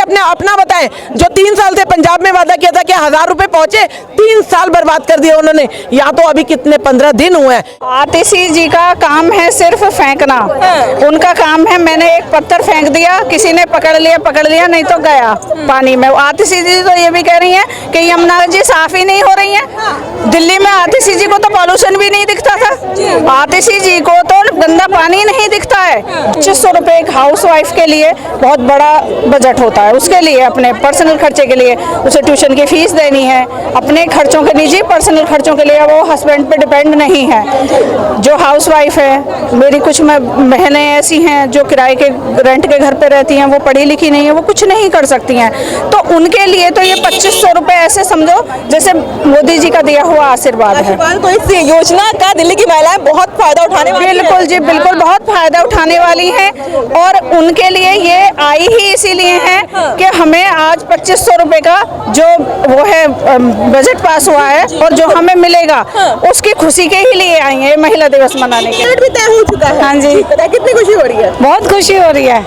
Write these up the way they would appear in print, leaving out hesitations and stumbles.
अपने अपना बताएं। जो 3 साल से पंजाब में वादा किया था कि 1000 रुपए पहुंचे, 3 साल बर्बाद कर दिए उन्होंने। यहाँ तो अभी कितने 15 दिन हुए हैं। आतिशी जी का काम है सिर्फ फेंकना। उनका काम है, मैंने एक पत्थर फेंक दिया, किसी ने पकड़ लिया, नहीं तो गया पानी में। आतिशी जी तो ये भी कह रही हैं कि यमुना जी साफ ही नहीं हो रही हैं। दिल्ली में आतिशी जी को तो पॉल्यूशन भी नहीं दिखता था, आतिशी जी को तो गंदा पानी नहीं दिखता है। 2500 रुपए एक हाउस वाइफ के लिए बहुत बड़ा बजट होता है। उसके लिए अपने पर्सनल खर्चे के लिए उसे ट्यूशन की फीस देनी है, अपने खर्चों के निजी पर्सनल खर्चों के लिए वो हस्बैंड पे डिपेंड नहीं है। जो हाउस वाइफ है, मेरी कुछ बहनें ऐसी हैं जो किराए के रेंट के घर पे रहती हैं, वो पढ़ी लिखी नहीं है, वो कुछ नहीं कर सकती हैं। तो उनके लिए तो ये 2500 रुपए ऐसे समझो जैसे मोदी जी का दिया हुआ आशीर्वाद है। तो इस योजना का दिल्ली की महिलाएं बहुत फायदा उठाने वाली हैं। बिल्कुल जी, बिल्कुल बहुत फायदा उठाने वाली हैं। और उनके लिए ये आई ही इसीलिए है कि हमें आज 2500 रुपए का जो वो है बजट पास हुआ है और जो हमें मिलेगा उसकी खुशी के ही लिए आई है महिला दिवस मनाने के लिए। भी तय हो चुका है। हाँ जी, कितनी खुशी हो रही है? बहुत खुशी हो रही है,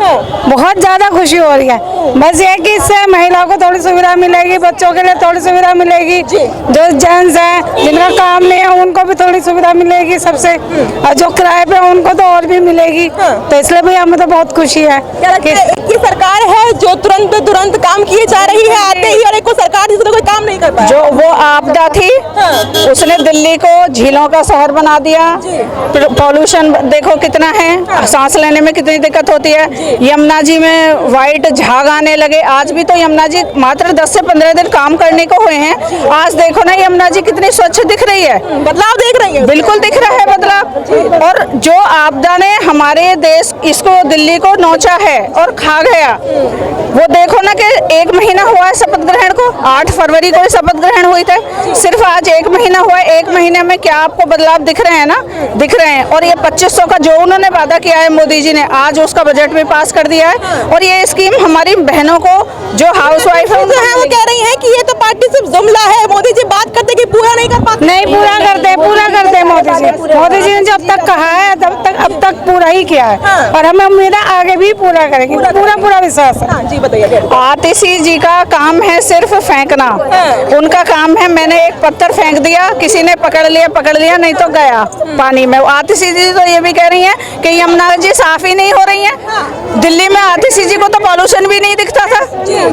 बहुत ज्यादा खुशी हो रही है। बस ये कि इससे महिलाओं को थोड़ी सुविधा मिलेगी, बच्चों के लिए थोड़ी सुविधा मिलेगी, जो जेंट्स हैं जिनका काम नहीं है उनको भी थोड़ी सुविधा मिलेगी सबसे, और जो किराए पे उनको तो और भी मिलेगी। तो इसलिए भी हमें तो बहुत खुशी है कि सरकार है जो तुरंत काम किए जा रही है आते ही, और एक को सरकार जिसने कोई काम नहीं कर पाया। जो वो आपदा थी उसने दिल्ली को झीलों का शहर बना दिया। पॉल्यूशन देखो कितना है, सांस लेने में कितनी दिक्कत होती है। यमुना जी में वाइट झाग आने लगे। आज भी तो यमुना जी मात्र 10 से 15 दिन काम करने को हुए हैं, आज देखो ना यमुना जी कितनी स्वच्छ दिख रही है। बदलाव देख रही है? बिल्कुल दिख रहा है बदलाव। और जो आपदा ने हमारे देश इसको दिल्ली को नोचा है और खा गया, वो देखो ना कि 1 महीना हुआ है शपथ ग्रहण को, 8 फरवरी को शपथ ग्रहण हुई थी, सिर्फ आज 1 महीना हुआ है। 1 महीने में क्या आपको बदलाव दिख रहे हैं ना? दिख रहे हैं। और ये 2500 का जो उन्होंने वादा किया है मोदी जी ने, आज उसका बजट भी पास कर दिया है। और ये स्कीम हमारी बहनों को जो हाउस वाइफ है वो कह रही है कि ये तो पार्टी सिर्फ जुमला है, मोदी जी बात करते कि पूरा नहीं कर पाते। नहीं, पूरा करते मोदी जी ने जब तक कहा है अब तक पूरा ही किया है। और हमें उम्मीद है आगे भी पूरा करेंगे, पूरा विश्वास है। जी बताइए। आतिशी जी का काम है सिर्फ फेंकना। उनका काम है, मैंने एक पत्थर फेंक दिया, किसी ने पकड़ लिया, नहीं तो गया पानी में। आतिशी जी तो ये भी कह रही हैं कि यमुना जी साफ ही नहीं हो रही हैं। दिल्ली में आतिशी जी को तो पॉल्यूशन भी नहीं दिखता था,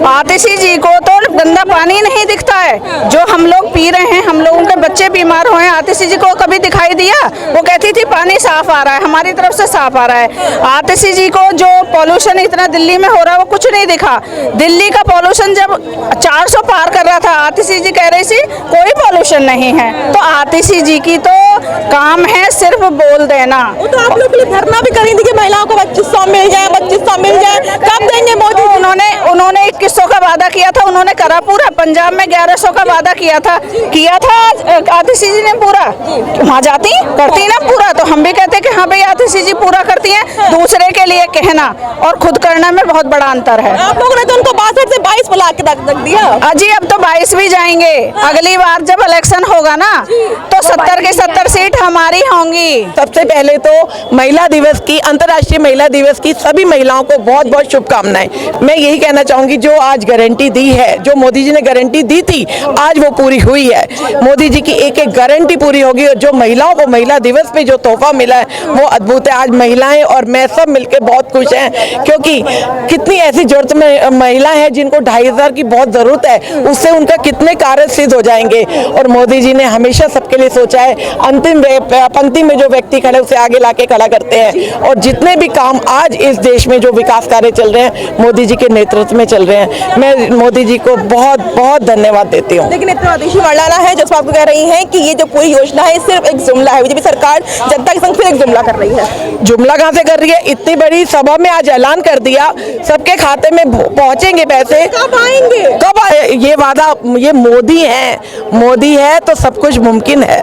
आतिशी जी को तो गंदा पानी नहीं दिखता है जो हम लोग पी रहे हैं। हम लोगों के बच्चे बीमार हुए हैं, आतिशी जी को कभी दिखाई दिया? वो कहती थी पानी साफ आ रहा है, हमारी तरफ से साफ आ रहा है। आतिशी जी को जो पॉल्यूशन इतना दिल्ली में हो रहा है वो कुछ नहीं दिखा। दिल्ली का पॉल्यूशन जब 400 पार कर रहा था, आतिशी जी कह रही थी कोई पॉल्यूशन नहीं है। तो आतिशी जी की तो काम है सिर्फ बोल देना। वो तो आप लोग के लिए धरना भी करेंगी कि महिलाओं को 2500 मिल जाए, 2500 मिल जाए, कब देंगे मोदी? उन्होंने 2100 का वादा किया था, उन्होंने करा पूरा। पंजाब में 1100 का वादा किया था आतिशी जी ने पूरा। वहाँ जाती करती ना पूरा, तो हम भी कहते कि हाँ भाई आतिशी जी पूरा करती हैं। दूसरे के लिए कहना और खुद करना में बहुत बड़ा अंतर है। आप लोगों ने तो उनको 62 से 22 बुला के रख दिया। अजी अब तो 22 भी जाएंगे। अगली बार जब इलेक्शन होगा ना तो 70 की 70 सीट हमारी होंगी। सबसे पहले तो महिला दिवस की, अंतर्राष्ट्रीय महिला दिवस की सभी महिलाओं को बहुत बहुत शुभकामनाएं। मैं यही कहना चाहूंगी, जो आज गारंटी दी है, जो मोदी जी ने गारंटी दी थी, आज वो पूरी हुई है। मोदी जी की एक एक गारंटी पूरी होगी। और जो महिलाओं को महिला दिवस पे जो तोहफा मिला है वो अद्भुत है। आज महिलाएं और मैं सब मिलकर बहुत खुश हैं, क्योंकि कितनी ऐसी जरूरत में महिला है जिनको 2500 की बहुत जरूरत है, उससे उनका कितने कार्य सिद्ध हो जाएंगे। और मोदी जी ने हमेशा सबके लिए सोचा है। अंतिम पंक्ति में जो व्यक्ति खड़े उसे आगे लाके खड़ा करते हैं। और जितने भी काम आज इस देश में जो विकास कार्य चल रहे हैं मोदी जी के नेतृत्व में चल रहे हैं। मैं मोदी जी को बहुत बहुत धन्यवाद देती हूँ। लेकिन इतना आतिशी मरलाना है जो आपको कह रही हैं कि ये जो पूरी योजना है सिर्फ एक जुमला है। बीजेपी सरकार जनता के संग फिर एक जुमला कर रही है। जुमला कहाँ से कर रही है? इतनी बड़ी सभा में आज ऐलान कर दिया, सबके खाते में पहुंचेंगे पैसे। कब आएंगे? कब आए? ये वादा, ये मोदी है तो सब कुछ मुमकिन है।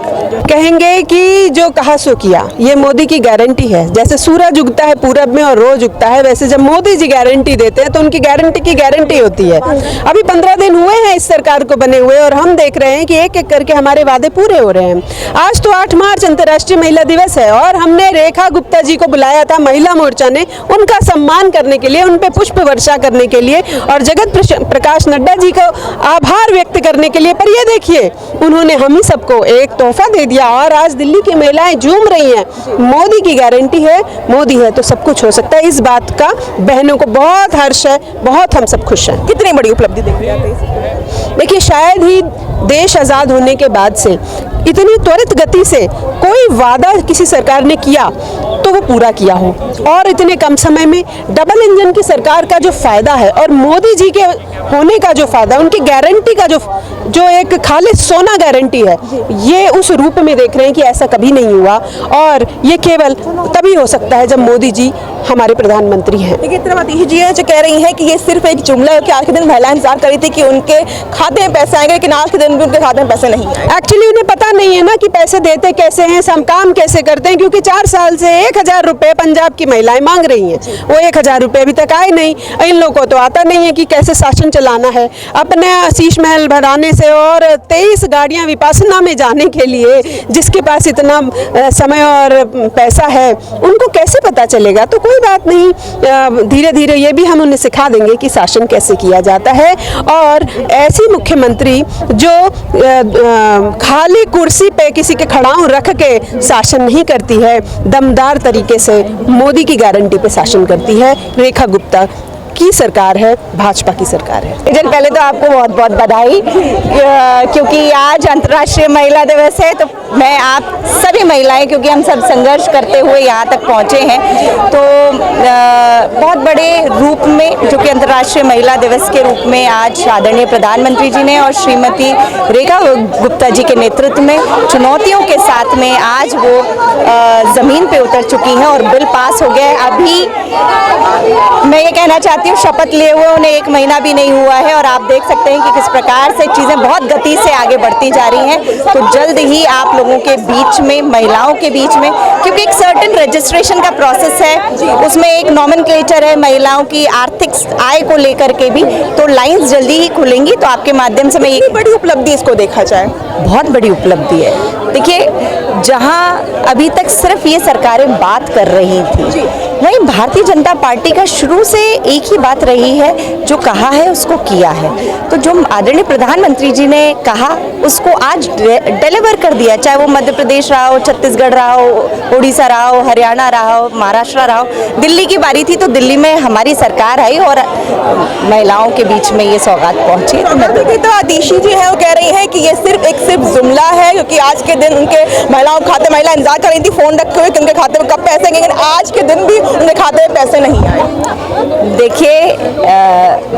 कहेंगे कि जो कहा सो किया, ये मोदी की गारंटी है। जैसे सूरज उगता है पूरब में और रोज उगता है, वैसे जब मोदी जी गारंटी देते हैं तो उनकी गारंटी की गारंटी होती है। अभी 15 दिन हुए हैं इस सरकार को बने हुए और हम देख रहे हैं कि एक एक करके हमारे वादे पूरे हो रहे हैं। आज तो 8 मार्च अंतर्राष्ट्रीय महिला दिवस है और हमने रेखा गुप्ता जी को बुलाया था महिला मोर्चा ने, उनका सम्मान करने के लिए, उन पे पुष्प वर्षा करने के लिए और जगत प्रकाश नड्डा जी को आभार व्यक्त करने के लिए। पर ये देखिए, उन्होंने हम ही सबको एक तोहफा दे दिया और आज दिल्ली की महिलाएं झूम रही हैं। मोदी की गारंटी है, मोदी है तो सब कुछ हो सकता है। इस बात का बहनों को बहुत हर्ष है, बहुत हम सब खुश हैं। कितनी बड़ी उपलब्धि देख रहे हैं? देखिए, शायद ही देश आज़ाद होने के बाद से इतनी त्वरित गति से कोई वादा किसी सरकार ने किया तो वो पूरा किया हो, और इतने कम समय में डबल इंजन की सरकार का जो फायदा है और मोदी जी के होने का जो फायदा, उनकी गारंटी का जो एक खालिस सोना गारंटी है, ये उस रूप में देख रहे हैं कि ऐसा कभी नहीं हुआ और ये केवल तभी हो सकता है जब मोदी जी हमारे प्रधानमंत्री हैं। लेकिन इतना बात यही जी है जो कह रही हैं कि ये सिर्फ एक जुमला है कि आज के दिन महिलाएं इंतजार कर रही थी कि उनके खाते में पैसे आएंगे, लेकिन आज के दिन भी उनके खाते में पैसे नहीं आए। एक्चुअली उन्हें पता नहीं है ना कि पैसे देते कैसे हैं, हम काम कैसे करते हैं, क्योंकि 4 साल से 1000 रुपये पंजाब की महिलाएं मांग रही हैं, वो 1000 रुपये अभी तक आए नहीं। इन लोगों को तो आता नहीं है कि कैसे शासन चलाना है। अपने शीश महल बढ़ाने से और 23 गाड़ियां विपासना में जाने के लिए जिसके पास इतना समय और पैसा है, उनको कैसे पता चलेगा? तो कोई बात नहीं, धीरे धीरे ये भी हम उन्हें सिखा देंगे कि शासन कैसे किया जाता है। और ऐसी मुख्यमंत्री जो खाली कुर्सी पे किसी के खड़ाऊ रख के शासन नहीं करती है, दमदार तरीके से मोदी की गारंटी पे शासन करती है। रेखा गुप्ता की सरकार है, भाजपा की सरकार है। जन पहले तो आपको बहुत बहुत बधाई, क्योंकि आज अंतर्राष्ट्रीय महिला दिवस है। तो मैं आप सभी महिलाएं, क्योंकि हम सब संघर्ष करते हुए यहाँ तक पहुँचे हैं, तो बहुत बड़े रूप में जो कि अंतर्राष्ट्रीय महिला दिवस के रूप में आज आदरणीय प्रधानमंत्री जी ने और श्रीमती रेखा गुप्ता जी के नेतृत्व में चुनौतियों के साथ में आज वो ज़मीन पे उतर चुकी हैं और बिल पास हो गया है। अभी मैं ये कहना चाहती हूँ, शपथ लिए हुए उन्हें 1 महीना भी नहीं हुआ है और आप देख सकते हैं कि किस प्रकार से चीज़ें बहुत गति से आगे बढ़ती जा रही हैं। तो जल्द ही आप लोगों के बीच में, महिलाओं के बीच में, क्योंकि एक सर्टेन रजिस्ट्रेशन का प्रोसेस है, उसमें एक नॉमेनक्लेचर है महिलाओं की आर्थिक आय को लेकर के भी, तो लाइंस जल्दी ही खुलेंगी। तो आपके माध्यम से मैं ये बड़ी उपलब्धि इसको देखा जाए, बहुत बड़ी उपलब्धि है। देखिए, जहां अभी तक सिर्फ ये सरकारें बात कर रही थी, वहीं भारतीय जनता पार्टी का शुरू से एक ही बात रही है, जो कहा है उसको किया है। तो जो आदरणीय प्रधानमंत्री जी ने कहा उसको आज डिलीवर कर दिया, चाहे वो मध्य प्रदेश रहा हो, छत्तीसगढ़ रहा हो, उड़ीसा रहा हो, हरियाणा रहा हो, महाराष्ट्र रहा हो। दिल्ली की बारी थी तो दिल्ली में हमारी सरकार आई और महिलाओं के बीच में ये सौगात पहुंची। तो आतिशी जी है वो कह रही हैं कि ये सिर्फ जुमला है, क्योंकि आज के दिन उनके महिलाओं के खाते, महिला इंतजार कर रही थी फोन रखे हुए कि उनके खाते में कब पैसे आएंगे, लेकिन आज के दिन भी उनके खाते में पैसे नहीं आए। देखिए,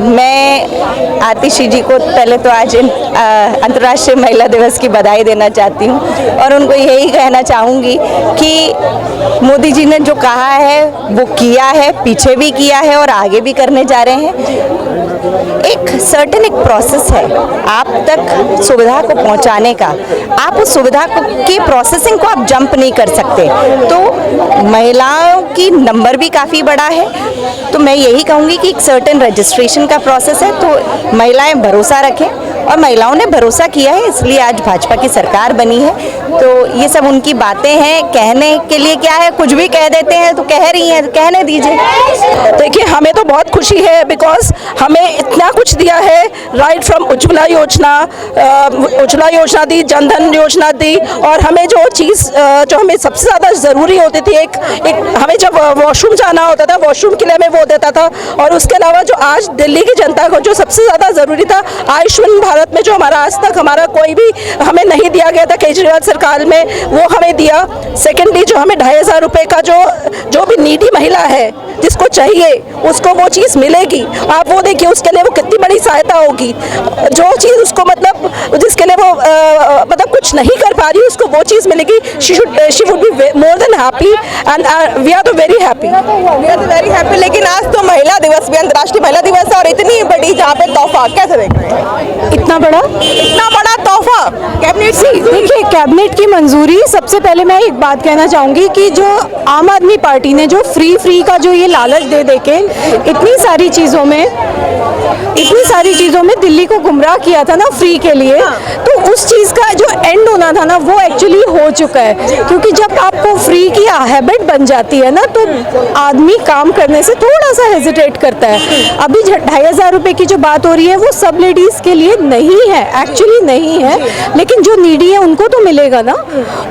मैं आतिशी जी को पहले तो आज अंतर्राष्ट्रीय महिला दिवस की बधाई देना चाहती हूँ और उनको यही कहना चाहूँगी कि मोदी जी ने जो कहा है वो किया है, पीछे भी किया है और आगे भी करने जा रहे हैं। एक सर्टेन एक प्रोसेस है आप तक सुविधा को पहुंचाने का, आप उस सुविधा को की प्रोसेसिंग को आप जंप नहीं कर सकते। तो महिलाओं की नंबर भी काफ़ी बड़ा है, तो मैं यही कहूँगी कि एक सर्टेन रजिस्ट्रेशन का प्रोसेस है, तो महिलाएं भरोसा रखें और महिलाओं ने भरोसा किया है, इसलिए आज भाजपा की सरकार बनी है। तो ये सब उनकी बातें हैं, कहने के लिए क्या है, कुछ भी कह देते हैं, तो कह रही हैं, कहने दीजिए। देखिए, हमें तो बहुत खुशी है बिकॉज हमें इतना कुछ दिया है, राइट फ्रॉम उज्ज्वला योजना दी, जनधन योजना दी, और हमें जो चीज़ जो हमें सबसे ज़्यादा ज़रूरी होती थी, एक हमें जब वॉशरूम जाना होता था, वॉशरूम के लिए हमें वो देता था। और उसके अलावा जो आज दिल्ली की जनता को जो सबसे ज़्यादा ज़रूरी था, आयुष्मान भारत में जो हमारा आज तक हमारा कोई भी हमें नहीं दिया गया था केजरीवाल सरकार में, वो हमें दिया। सेकेंडली जो हमें 2500 रुपये का जो भी नीडी महिला है जिसको चाहिए उसको वो चीज़ मिलेगी। आप वो देखिए उसके लिए वो कितनी बड़ी सहायता होगी। जो चीज़ उसको मतलब जिसके लिए वो मतलब कुछ नहीं कर पा रही उसको वो चीज़ मिलेगी। She would be more than happy and we are too very happy. लेकिन आज तो महिला दिवस भी, अंतर्राष्ट्रीय महिला दिवस है और इतनी बड़ी यहाँ पे तोहफा कैसे देख रहे हैं? इतना बड़ा तोहफा कैबिनेट से देखिए, कैबिनेट की मंजूरी, सबसे पहले मैं एक बात कहना चाहूँगी कि जो आम आदमी पार्टी ने जो फ्री का जो ये लालच दे दे के इतनी सारी चीज़ों में दिल्ली को गुमराह किया था ना फ्री के लिए, तो उस चीज़ का जो एंड होना था ना वो एक्चुअली हो चुका है। क्योंकि जब आपको फ्री की हैबिट बन जाती है ना तो आदमी काम करने से थोड़ा सा हेजिटेट करता है। अभी 2,500 रुपये की जो बात हो रही है वो सब लेडीज़ के लिए नहीं है, एक्चुअली नहीं है, लेकिन जो नीडी है उनको तो मिलेगा ना।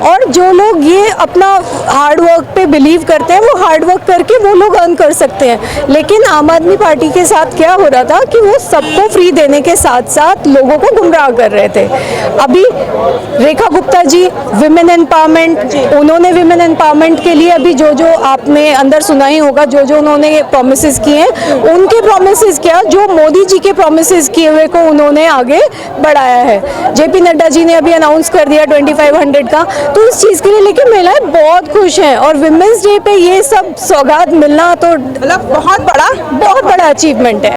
और जो लोग ये अपना हार्ड वर्क पे बिलीव करते हैं वो हार्ड वर्क करके वो लोग अर्न कर सकते हैं। लेकिन आम आदमी पार्टी के साथ क्या हो रहा था कि वो सबको फ्री देने के साथ साथ लोगों को गुमराह कर रहे थे। अभी रेखा गुप्ता जी विमेन एम्पावरमेंट, उन्होंने विमेन एम्पावरमेंट के लिए अभी जो आपने अंदर सुना ही होगा, जो उन्होंने प्रोमिसेस किए हैं, उनके प्रोमिसेस क्या, जो मोदी जी के प्रोमिसेस किए हुए को उन्होंने आगे बढ़ाया है। जेपी नड्डा जी ने अभी अनाउंस कर दिया 2500 का, तो इस चीज़ के लिए लेकिन महिलाएं बहुत खुश हैं। और विमेंस डे पे ये सब सौगात मिलना तो मतलब बहुत बड़ा अचीवमेंट है।